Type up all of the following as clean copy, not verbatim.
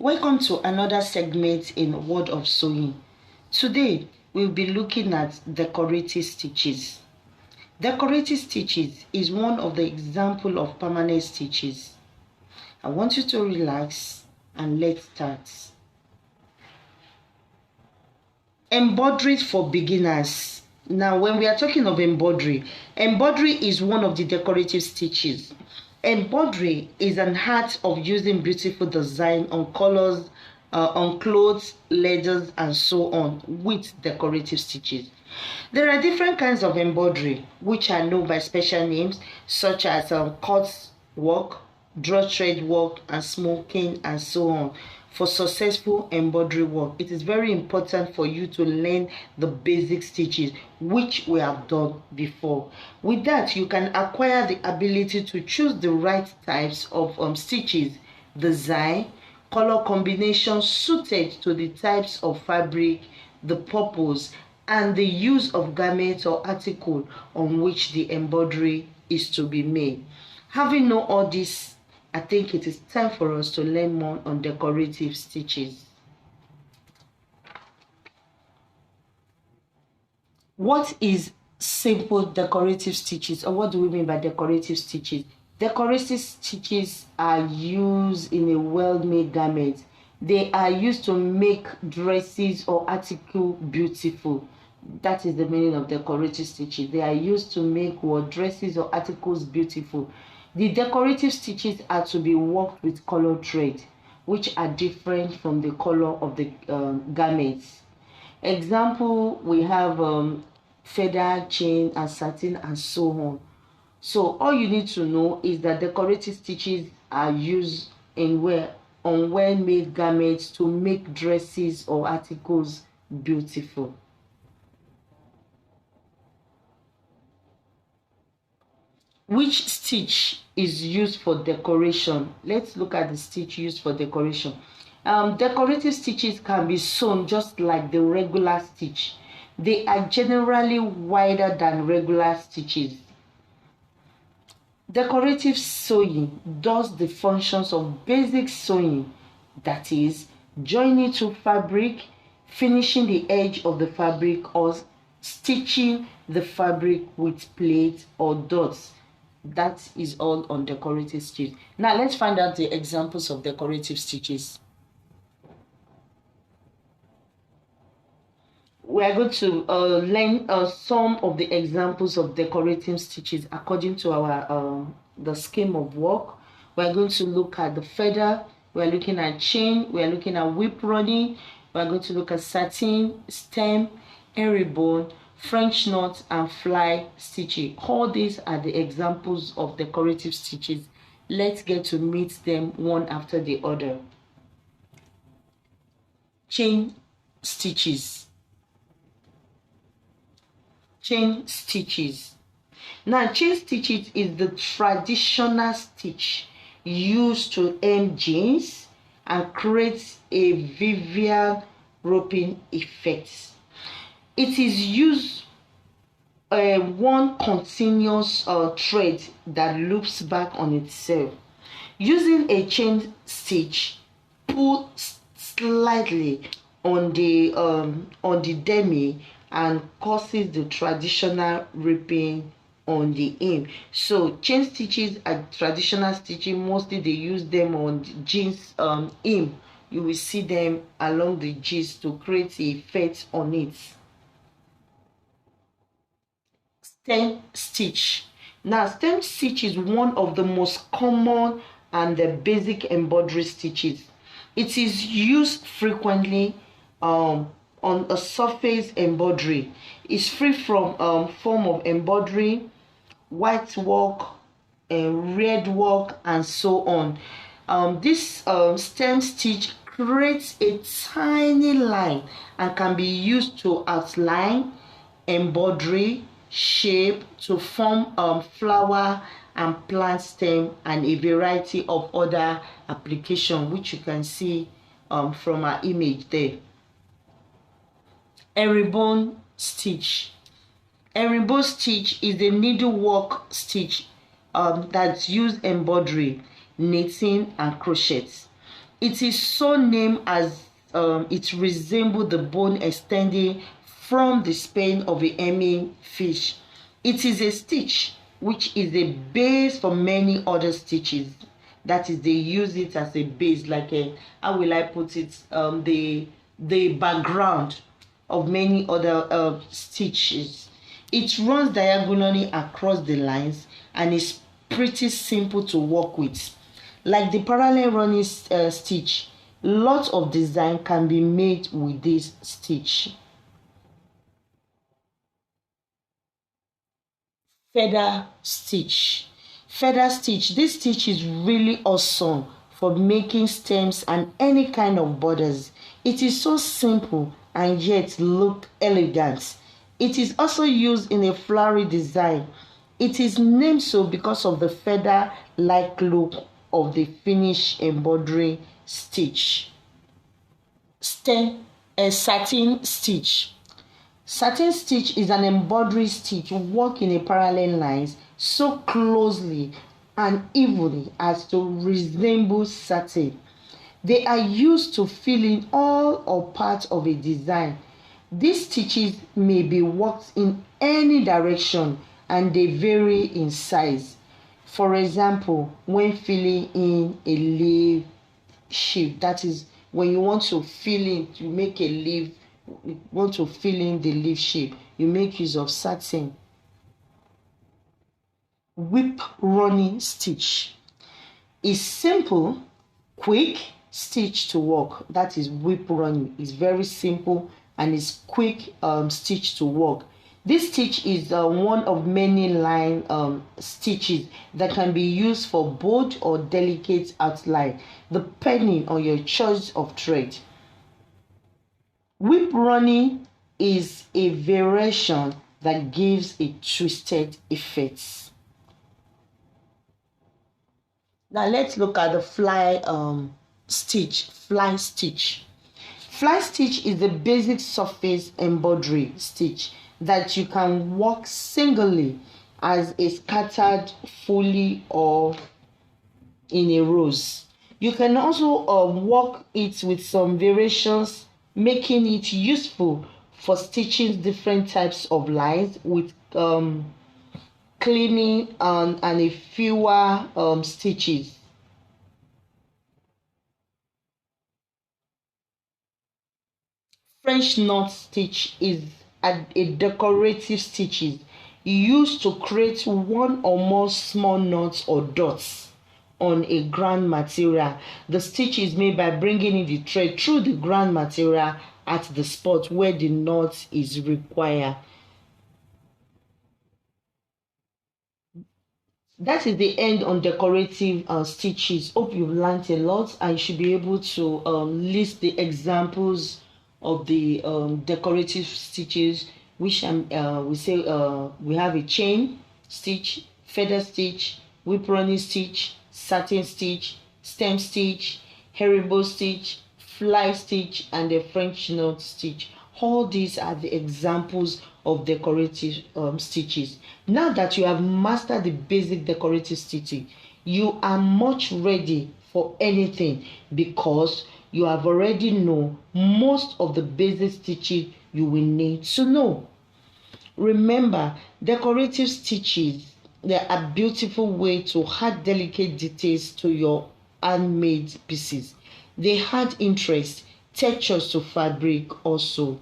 Welcome to another segment in World of Sewing. Today, we'll be looking at decorative stitches. Decorative stitches is one of the examples of permanent stitches. I want you to relax and let's start. Embroidery for beginners. Now, when we are talking of embroidery is one of the decorative stitches. Embroidery is an art of using beautiful design on colors, on clothes, leathers, and so on with decorative stitches. There are different kinds of embroidery which are known by special names such as cut work, draw thread work, and smoking, and so on. For successful embroidery work, it is very important for you to learn the basic stitches which we have done before. With that, you can acquire the ability to choose the right types of stitches, design, color combinations suited to the types of fabric, the purpose, and the use of garment or article on which the embroidery is to be made. Having known all this, I think it is time for us to learn more on decorative stitches. What is simple decorative stitches, or what do we mean by decorative stitches? Decorative stitches are used in a well-made garment. They are used to make dresses or article beautiful. That is the meaning of decorative stitches. They are used to make dresses or articles beautiful. The decorative stitches are to be worked with color thread, which are different from the color of the garments. Example, we have feather, chain, and satin, and so on. So all you need to know is that decorative stitches are used on well-made garments to make dresses or articles beautiful. Which stitch is used for decoration? Let's look at the stitch used for decoration. Decorative stitches can be sewn just like the regular stitch. They are generally wider than regular stitches. Decorative sewing does the functions of basic sewing, that is, joining to fabric, finishing the edge of the fabric, or stitching the fabric with plates or dots. That is all on decorative stitches. Now let's find out the examples of decorative stitches. We are going to learn some of the examples of decorative stitches according to our the scheme of work. We are going to look at the feather. We are looking at chain. We are looking at whip running. We are going to look at satin, stem, herringbone, French knot, and fly stitching. All these are the examples of decorative stitches. Let's get to meet them one after the other. Chain stitches. Chain stitches. Now, chain stitches is the traditional stitch used to hem jeans and create a vivid roping effect. It is used one continuous thread that loops back on itself. Using a chain stitch, pull slightly on the demi and causes the traditional ripping on the hem. So chain stitches are traditional stitching. Mostly they use them on the jeans hem. You will see them along the jeans to create the effect on it. Stem stitch. Now, stem stitch is one of the most common and the basic embroidery stitches. It is used frequently on a surface embroidery. It's free from form of embroidery, white work, red work, and so on. This stem stitch creates a tiny line and can be used to outline embroidery, shape, to form flower and plant stem, and a variety of other applications which you can see from our image there. Herringbone stitch. Herringbone stitch is a needlework stitch that use embroidery, knitting, and crochet. It is so named as it resembles the bone extending from the spine of a Emmy fish. It is a stitch which is a base for many other stitches. That is, they use it as a base, like a, how will I put it, the background of many other stitches. It runs diagonally across the lines and is pretty simple to work with. Like the parallel running stitch, lots of design can be made with this stitch. Feather stitch. Feather stitch. This stitch is really awesome for making stems and any kind of borders. It is so simple and yet look elegant. It is also used in a flowery design. It is named so because of the feather-like look of the finished embroidery stitch. Satin stitch. Satin stitch is an embroidery stitch worked in a parallel lines so closely and evenly as to resemble satin. They are used to fill in all or part of a design. These stitches may be worked in any direction and they vary in size. For example, when filling in a leaf shape, that is when you want to fill in, you make a leaf, you want to fill in the leaf shape, you make use of satin. Whip running stitch is simple, quick stitch to work. That is whip running. It's very simple and it's quick stitch to work. This stitch is one of many line stitches that can be used for bold or delicate outline depending on your choice of thread. Whip running is a variation that gives a twisted effect. Now let's look at the fly stitch. Fly stitch. Fly stitch is the basic surface embroidery stitch that you can work singly as a scattered fully or in a rows. You can also work it with some variations, making it useful for stitching different types of lines with cleaning and a fewer stitches. French knot stitch is a decorative stitch used to create one or more small knots or dots on a ground material. The stitch is made by bringing in the thread through the ground material at the spot where the knot is required. That is the end on decorative stitches. Hope you've learned a lot. I should be able to list the examples of the decorative stitches, which we say we have a chain stitch, feather stitch, whip running stitch, satin stitch, stem stitch, herringbone stitch, fly stitch, and the French knot stitch. All these are the examples of decorative stitches. Now that you have mastered the basic decorative stitching, you are much ready for anything because you have already know most of the basic stitches you will need to know. Remember, decorative stitches, they are a beautiful way to add delicate details to your handmade pieces. They add interest, textures to fabric also.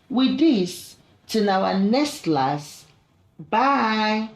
With this, till our next class, bye.